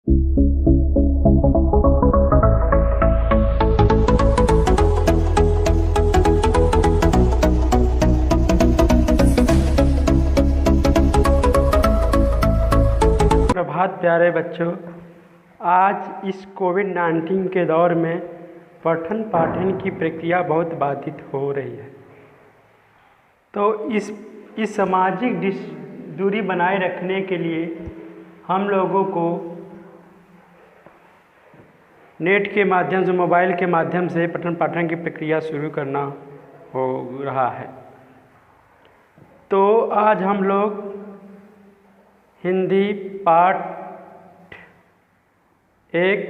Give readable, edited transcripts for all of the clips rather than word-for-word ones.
प्रभात प्यारे बच्चों, आज इस कोविड-19 के दौर में पठन पाठन की प्रक्रिया बहुत बाधित हो रही है। तो इस सामाजिक दूरी बनाए रखने के लिए हम लोगों को नेट के माध्यम से, मोबाइल के माध्यम से पठन पाठन की प्रक्रिया शुरू करना हो रहा है। तो आज हम लोग हिंदी पाठ 1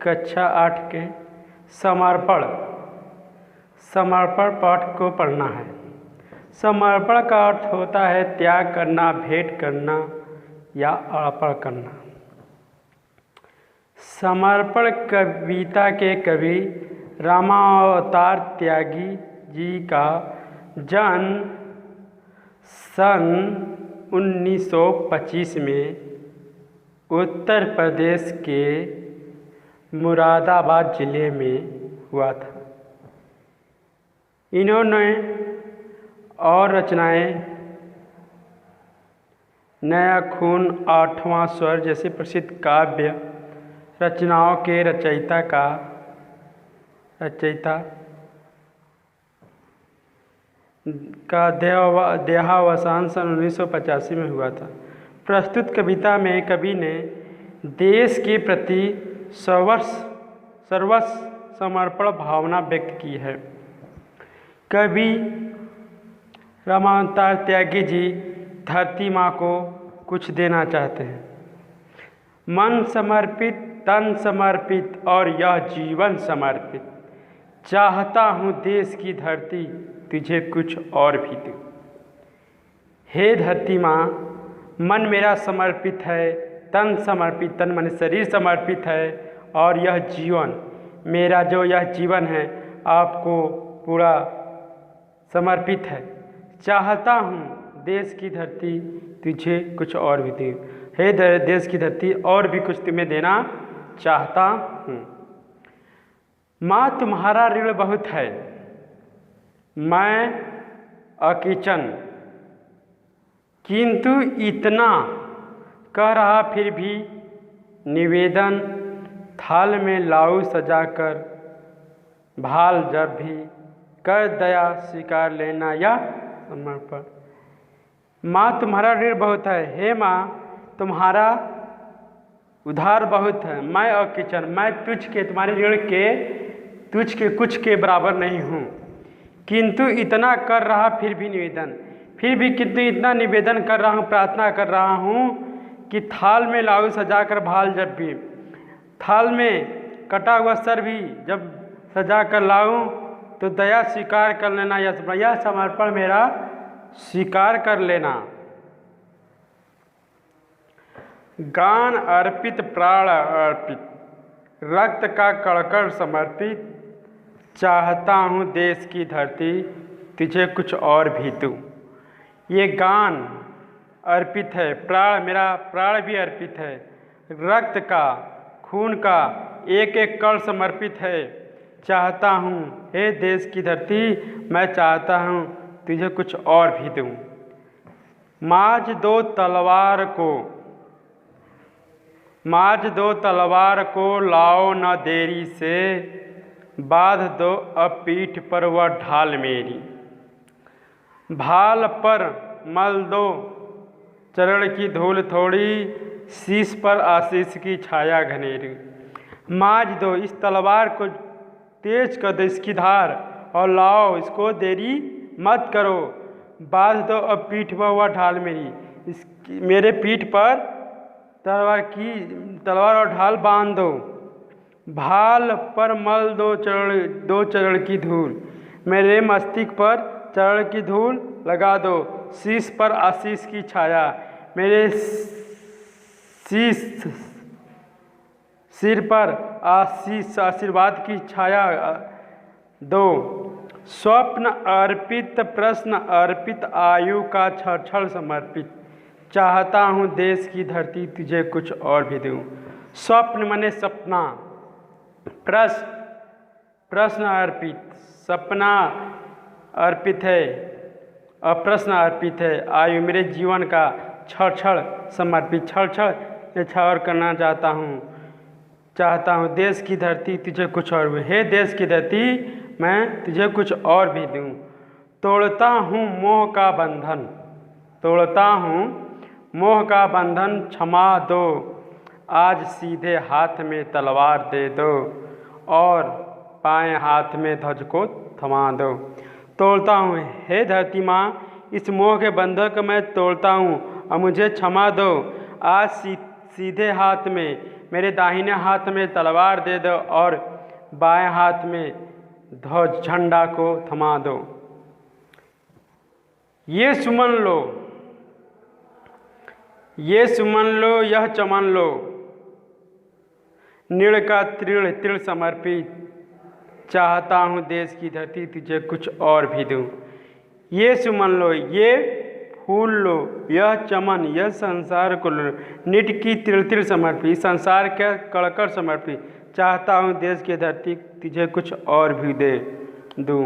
कक्षा 8 के समर्पण पाठ को पढ़ना है। समर्पण का अर्थ होता है त्याग करना, भेंट करना या अर्पण करना। समर्पण कविता के कवि रामावतार त्यागी जी का जन्म सन 1925 में उत्तर प्रदेश के मुरादाबाद जिले में हुआ था। इन्होंने और रचनाएं नया खून, 8वां स्वर जैसे प्रसिद्ध काव्य रचनाओं के रचयिता का देहावसान सन 1985 में हुआ था। प्रस्तुत कविता में कवि ने देश के प्रति सर्वस्व समर्पण भावना व्यक्त की है। कवि रामावतार त्यागी जी धरती माँ को कुछ देना चाहते हैं। मन समर्पित, तन समर्पित और यह जीवन समर्पित, चाहता हूँ देश की धरती तुझे कुछ और भी दूँ। हे धरती माँ, मन मेरा समर्पित है, तन समर्पित, तन मन शरीर समर्पित है और यह जीवन मेरा, जो यह जीवन है आपको पूरा समर्पित है। चाहता हूँ देश की धरती तुझे कुछ और भी दूँ। हे देश की धरती, और भी कुछ तुम्हें देना चाहता हूँ। माँ तुम्हारा ऋण बहुत है, मैं अकिचन, किंतु इतना कह रहा फिर भी निवेदन, थाल में लाऊं सजाकर भाल, जब भी कर दया स्वीकार लेना या समर्पण। माँ तुम्हारा ऋण बहुत है, हे माँ तुम्हारा उधार बहुत है, मैं अकिचन, मैं तुम्हारे ऋण के कुछ के बराबर नहीं हूँ। किंतु इतना कर रहा फिर भी निवेदन, किंतु इतना निवेदन कर रहा हूँ, प्रार्थना कर रहा हूँ कि थाल में लाऊं सजा कर भाल, जब भी थाल में कटा हुआ सर भी जब सजा कर लाऊं तो दया स्वीकार कर लेना, यह समर्पण मेरा स्वीकार कर लेना। गान अर्पित, प्राण अर्पित, रक्त का कणकण समर्पित, चाहता हूँ देश की धरती तुझे कुछ और भी दूँ। ये गान अर्पित है, मेरा प्राण भी अर्पित है, रक्त का, खून का एक एक कण समर्पित है। चाहता हूँ हे देश की धरती, मैं चाहता हूँ तुझे कुछ और भी दूँ। माज दो तलवार को लाओ न देरी से, बांध दो अब पीठ पर वह ढाल मेरी। भाल पर मल दो चरण की धूल थोड़ी, शीश पर आशीष की छाया घनेरी। माज दो, इस तलवार को तेज कर दो इसकी धार, और लाओ इसको देरी मत करो। बांध दो अब पीठ पर वह ढाल मेरी, मेरे पीठ पर तलवार और ढाल बांध दो। भाल पर मल दो चरण की धूल, मेरे मस्तिष्क पर चरण की धूल लगा दो। शीश पर आशीष की छाया, मेरे सिर पर आशीर्वाद की छाया दो। स्वप्न अर्पित, प्रश्न अर्पित, आयु का क्षण समर्पित, चाहता हूँ देश की धरती तुझे कुछ और भी दूँ। स्वप्न माने सपना, प्रश्न अर्पित, सपना अर्पित है और प्रश्न अर्पित है। आयु मेरे जीवन का क्षण समर्पित, क्षण न्यौछावर करना चाहता हूँ देश की धरती तुझे कुछ और भी, हे देश की धरती मैं तुझे कुछ और भी दूँ। तोड़ता हूँ मोह का बंधन, तोड़ता हूँ मोह का बंधन, क्षमा दो आज सीधे हाथ में तलवार दे दो और बाएं हाथ में ध्वज को थमा दो। तोड़ता हूँ हे धरती माँ इस मोह के बंधन को मैं तोड़ता हूँ और मुझे क्षमा दो। आज सीधे हाथ में, मेरे दाहिने हाथ में तलवार दे दो और बाएं हाथ में ध्वज झंडा को थमा दो। ये सुमन लो, ये सुमन लो, यह चमन लो, नीड़ का तृण समर्पित, चाहता हूँ देश की धरती तुझे कुछ और भी दूँ। ये सुमन लो, ये फूल लो, यह चमन, यह संसार को लो, निट की तिल समर्पित, संसार के कड़कड़ समर्पित, चाहता हूँ देश की धरती तुझे कुछ और भी दे दूँ।